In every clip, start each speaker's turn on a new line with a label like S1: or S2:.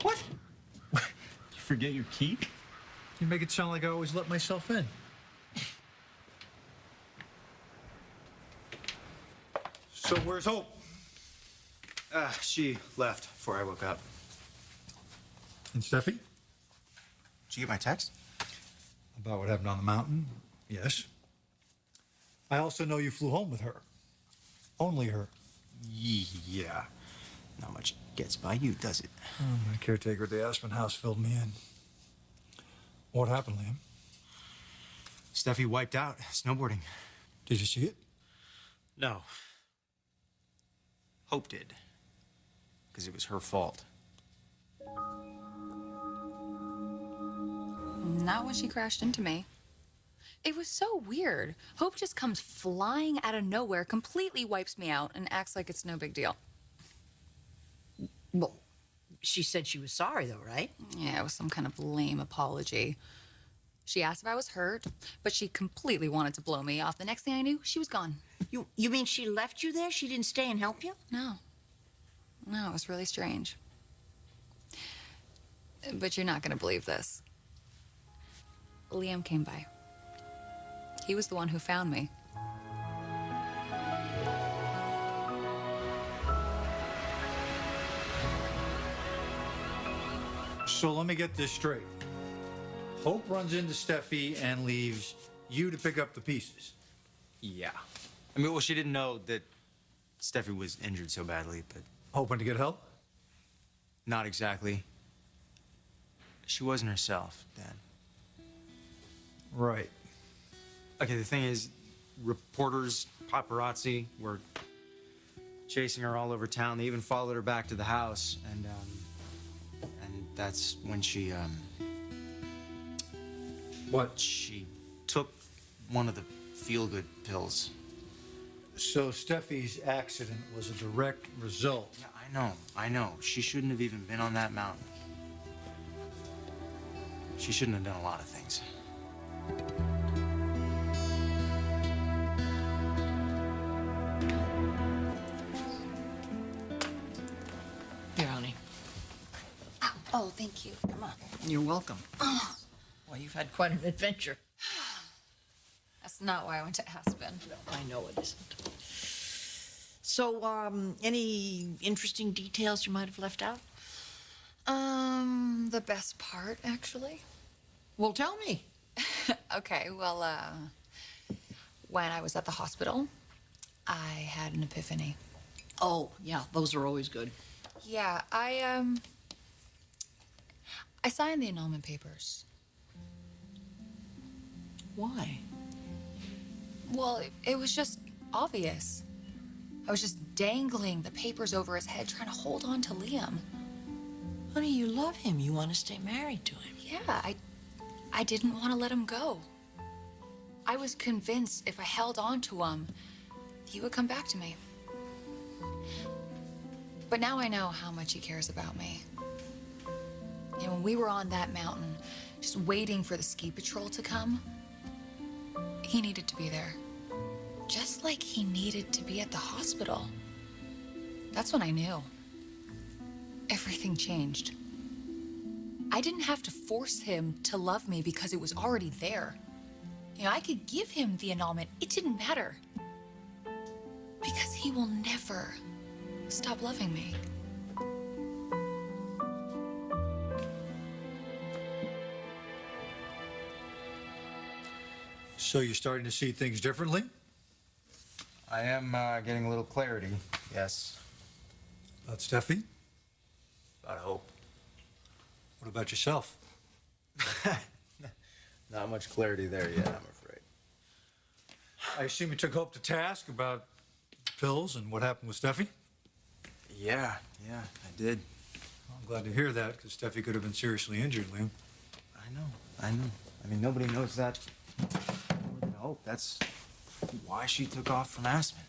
S1: What? You forget your key?
S2: You make it sound like I always let myself in. So where's Hope?
S1: She left before I woke up.
S2: And Steffi?
S1: Did you get my text?
S2: About what happened on the mountain? Yes. I also know you flew home with her. Only her.
S1: Yeah. Not much gets by you, does it?
S2: Oh, my caretaker at the Aspen house filled me in. What happened, Liam?
S1: Steffi wiped out snowboarding.
S2: Did you see it?
S1: No. Hope did. Because it was her fault.
S3: Not when she crashed into me. It was so weird. Hope just comes flying out of nowhere, completely wipes me out, and acts like it's no big deal.
S4: Well, she said she was sorry, though, right?
S3: Yeah, it was some kind of lame apology. She asked if I was hurt, but she completely wanted to blow me off. The next thing I knew, she was gone.
S4: You mean she left you there? She didn't stay and help you?
S3: No. No, it was really strange. But you're not going to believe this. Liam came by. He was the one who found me.
S2: So let me get this straight. Hope runs into Steffi and leaves you to pick up the pieces.
S1: Yeah. I mean, well, she didn't know that Steffi was injured so badly, but...
S2: Hoping to get help?
S1: Not exactly. She wasn't herself, Dad.
S2: Right.
S1: Okay, the thing is, reporters, paparazzi were chasing her all over town. They even followed her back to the house, and that's when she,
S2: What?
S1: She took one of the feel-good pills.
S2: So Steffi's accident was a direct result.
S1: Yeah, I know. She shouldn't have even been on that mountain. She shouldn't have done a lot of things.
S4: Here, honey.
S3: Oh, thank you. Come on.
S4: You're welcome. Well, you've had quite an adventure.
S3: That's not why I went to Aspen.
S4: I know it isn't. So, any interesting details you might have left out?
S3: The best part, actually.
S4: Well, tell me.
S3: Okay, well, when I was at the hospital, I had an epiphany.
S4: Oh, yeah, those are always good.
S3: Yeah, I signed the annulment papers.
S4: Why?
S3: Well, it was just obvious. I was just dangling the papers over his head, trying to hold on to Liam.
S4: Honey, you love him. You want to stay married to him.
S3: Yeah, I didn't want to let him go. I was convinced if I held on to him, he would come back to me. But now I know how much he cares about me. And when we were on that mountain, just waiting for the ski patrol to come, he needed to be there. Just like he needed to be at the hospital. That's when I knew. Everything changed. I didn't have to force him to love me because it was already there. You know, I could give him the annulment. It didn't matter. Because he will never stop loving me.
S2: So you're starting to see things differently?
S1: I am getting a little clarity, yes.
S2: About Steffi?
S1: About hope.
S2: What about yourself?
S1: Not much clarity there yet, I'm afraid.
S2: I assume you took Hope to task about pills and what happened with Steffi?
S1: Yeah, I did.
S2: Well, I'm glad to hear that, because Steffi could have been seriously injured, Liam.
S1: I know. I mean, nobody knows that more than Hope. That's why she took off from Aspen.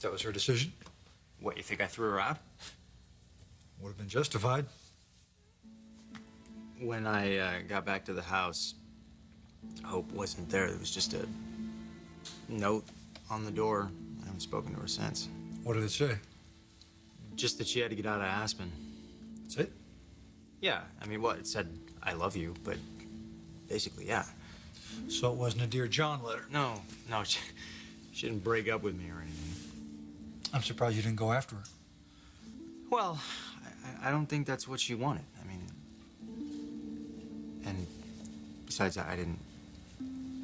S2: That was her decision?
S1: What, you think I threw her out?
S2: Would have been justified.
S1: When I got back to the house, Hope wasn't there. There was just a note on the door. I haven't spoken to her since.
S2: What did it say?
S1: Just that she had to get out of Aspen.
S2: That's it?
S1: Yeah, I mean, what? It said, I love you, but basically, yeah.
S2: So it wasn't a Dear John letter.
S1: No, she didn't break up with me or anything.
S2: I'm surprised you didn't go after her.
S1: Well, I don't think that's what she wanted. I mean, and besides, I didn't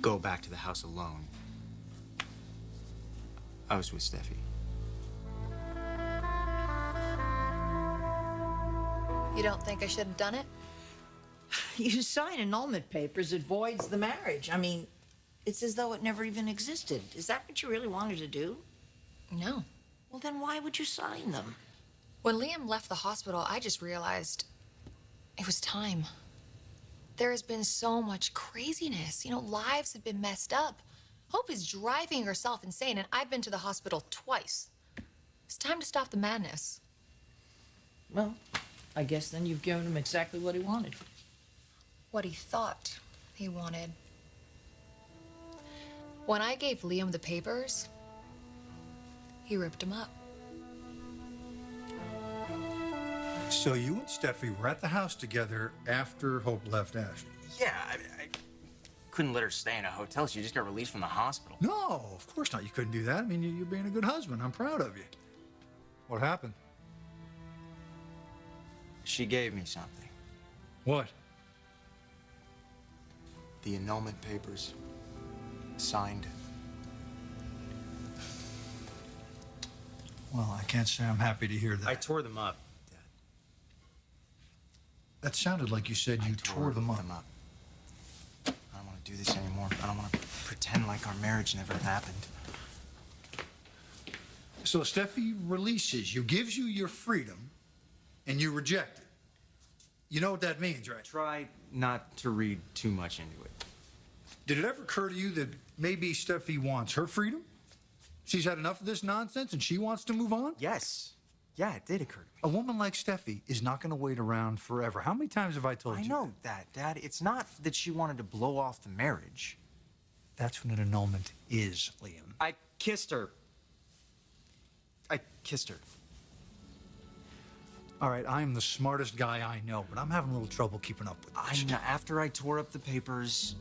S1: go back to the house alone. I was with Steffi.
S3: You don't think I should have done it?
S4: You sign annulment papers, it voids the marriage. I mean, it's as though it never even existed. Is that what you really wanted to do?
S3: No.
S4: Well, then why would you sign them?
S3: When Liam left the hospital, I just realized it was time. There has been so much craziness. You know, lives have been messed up. Hope is driving herself insane, and I've been to the hospital twice. It's time to stop the madness.
S4: Well, I guess then you've given him exactly what he wanted.
S3: What he thought he wanted. When I gave Liam the papers, he ripped them up.
S2: So you and Steffi were at the house together after Hope left Aspen?
S1: Yeah, I couldn't let her stay in a hotel. She just got released from the hospital.
S2: No, of course not. You couldn't do that. I mean, you're being a good husband. I'm proud of you. What happened?
S1: She gave me something.
S2: What?
S1: The annulment papers. Signed.
S2: Well, I can't say I'm happy to hear that.
S1: I tore them up, Dad.
S2: That sounded like you said you tore them up.
S1: I don't want to do this anymore. I don't want to pretend like our marriage never happened.
S2: So Steffi releases you, gives you your freedom, and you reject it. You know what that means, right?
S1: Try not to read too much into it.
S2: Did it ever occur to you that maybe Steffi wants her freedom? She's had enough of this nonsense and she wants to move on?
S1: Yes. Yeah, it did occur to me.
S2: A woman like Steffi is not going to wait around forever. How many times have I told you?
S1: I know that, Dad. It's not that she wanted to blow off the marriage.
S2: That's what an annulment is, Liam.
S1: I kissed her. I kissed her.
S2: All right, I am the smartest guy I know, but I'm having a little trouble keeping up with this.
S1: After I tore up the papers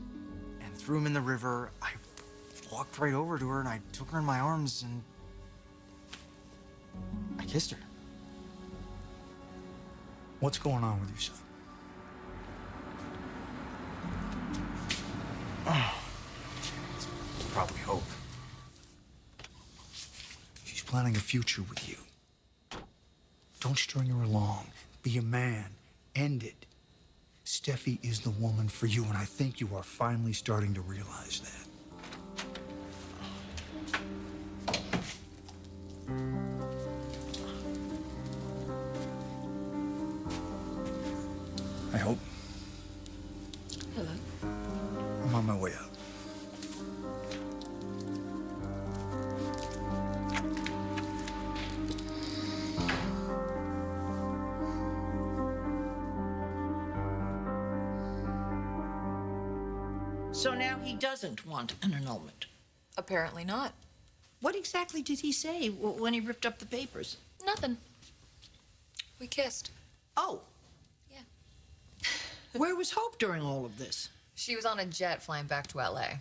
S1: and threw them in the river, I walked right over to her and I took her in my arms and I kissed her.
S2: What's going on with you, son?
S1: It's probably Hope.
S2: She's planning a future with you. Don't string her along. Be a man. End it. Steffi is the woman for you, and I think you are finally starting to realize that. I hope.
S3: Hello.
S2: I'm on my way out.
S4: So now he doesn't want an annulment.
S3: Apparently not.
S4: What exactly did he say when he ripped up the papers?
S3: Nothing. We kissed.
S4: Oh,
S3: Yeah.
S4: where was Hope during all of this?
S3: She was on a jet flying back to LA.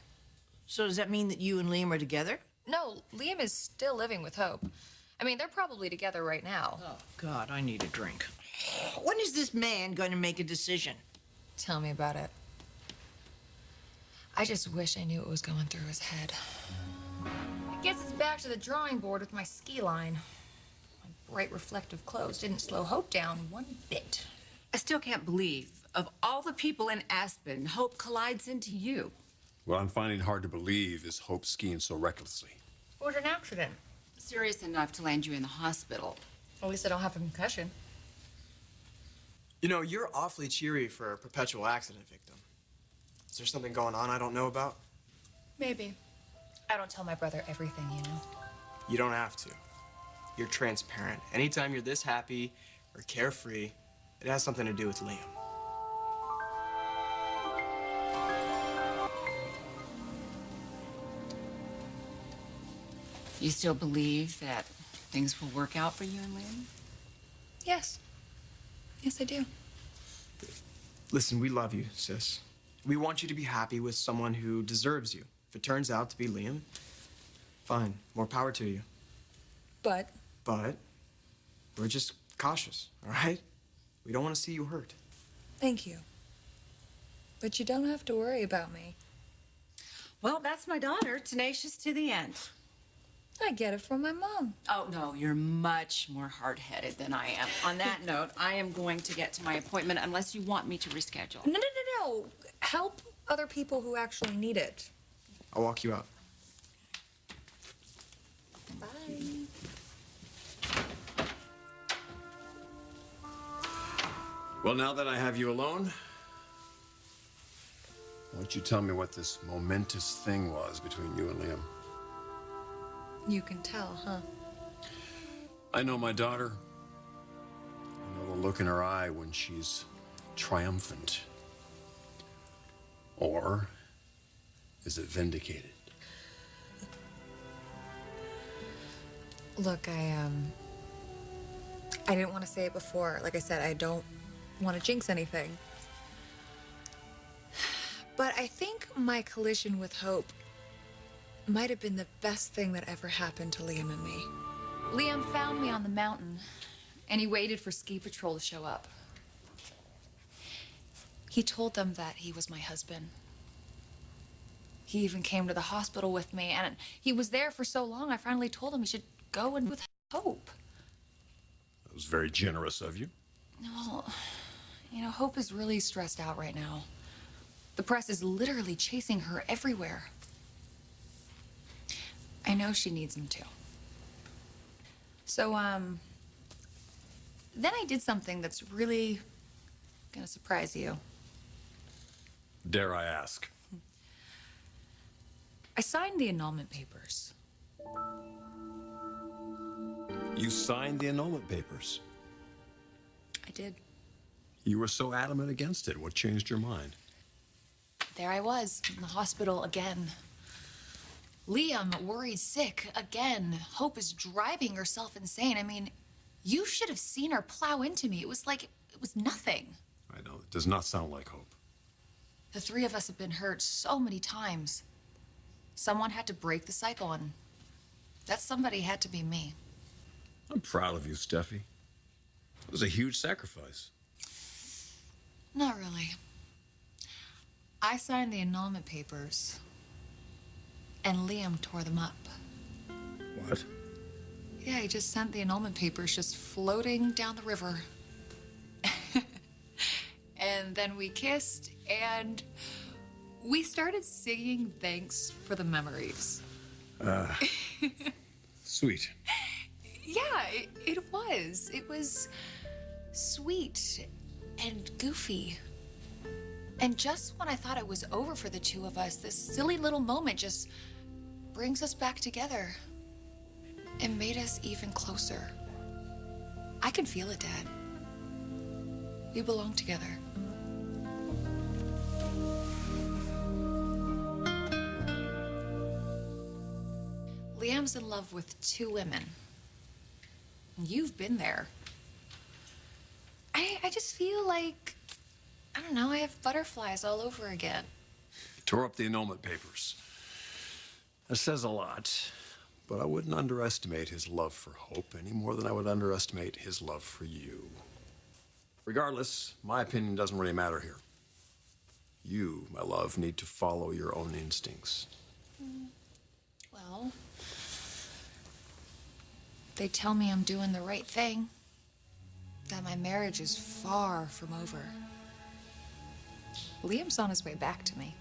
S4: So does that mean that you and Liam are together?
S3: No, Liam is still living with Hope. I mean, they're probably together right now.
S4: Oh, God, I need a drink. When is this man going to make a decision?
S3: Tell me about it. I just wish I knew what was going through his head. I guess it's back to the drawing board with my ski line. My bright reflective clothes didn't slow Hope down one bit.
S5: I still can't believe, of all the people in Aspen, Hope collides into you.
S6: What I'm finding hard to believe is Hope skiing so recklessly.
S3: What an accident.
S5: Serious enough to land you in the hospital.
S3: At least I don't have a concussion.
S7: You know, you're awfully cheery for a perpetual accident victim. Is there something going on I don't know about?
S3: Maybe. I don't tell my brother everything, you know.
S7: You don't have to. You're transparent. Anytime you're this happy or carefree, it has something to do with Liam.
S5: You still believe that things will work out for you and Liam?
S3: Yes. Yes, I do.
S7: Listen, we love you, sis. We want you to be happy with someone who deserves you. If it turns out to be Liam, fine, more power to you.
S3: But
S7: But we're just cautious, all right? We don't want to see you hurt.
S3: thank you. But you don't have to worry about me.
S5: Well, that's my daughter, tenacious to the end.
S3: I get it from my mom.
S5: Oh, no, you're much more hard-headed than I am. On that note, I am going to get to my appointment unless you want me to reschedule.
S3: No. Help other people who actually need it.
S7: I'll walk you out.
S3: Bye.
S6: Well, now that I have you alone, why don't you tell me what this momentous thing was between you and Liam?
S3: You can tell, huh?
S6: I know my daughter. I know the look in her eye when she's triumphant. Or is it vindicated?
S3: Look, I didn't want to say it before. Like I said, I don't want to jinx anything. But I think my collision with Hope might have been the best thing that ever happened to Liam and me. Liam found me on the mountain, and he waited for ski patrol to show up. He told them that he was my husband. He even came to the hospital with me, and he was there for so long, I finally told him he should go in with Hope.
S6: That was very generous of you.
S3: Well, you know, Hope is really stressed out right now. The press is literally chasing her everywhere. I know she needs him too. So, then I did something that's really gonna surprise you.
S6: Dare I ask?
S3: I signed the annulment papers.
S6: You signed the annulment papers.
S3: I did.
S6: You were so adamant against it. What changed your mind?
S3: There I was, in the hospital again. Liam worried sick again. Hope is driving herself insane. I mean, you should have seen her plow into me. It was like it was nothing.
S6: I know, it does not sound like Hope.
S3: The three of us have been hurt so many times. Someone had to break the cycle, and that somebody had to be me.
S6: I'm proud of you, Steffi. It was a huge sacrifice.
S3: Not really. I signed the annulment papers, and Liam tore them up.
S6: What?
S3: Yeah, he just sent the annulment papers just floating down the river. And then we kissed, and we started singing thanks for the memories.
S6: Sweet.
S3: Yeah, it was. It was sweet and goofy. And just when I thought it was over for the two of us, this silly little moment just brings us back together and made us even closer. I can feel it, Dad. We belong together. Liam's in love with two women. You've been there. I just feel like, I don't know, I have butterflies all over again.
S6: Tore up the annulment papers. That says a lot, but I wouldn't underestimate his love for Hope any more than I would underestimate his love for you. Regardless, my opinion doesn't really matter here. You, my love, need to follow your own instincts.
S3: Well, they tell me I'm doing the right thing, that my marriage is far from over. Liam's on his way back to me.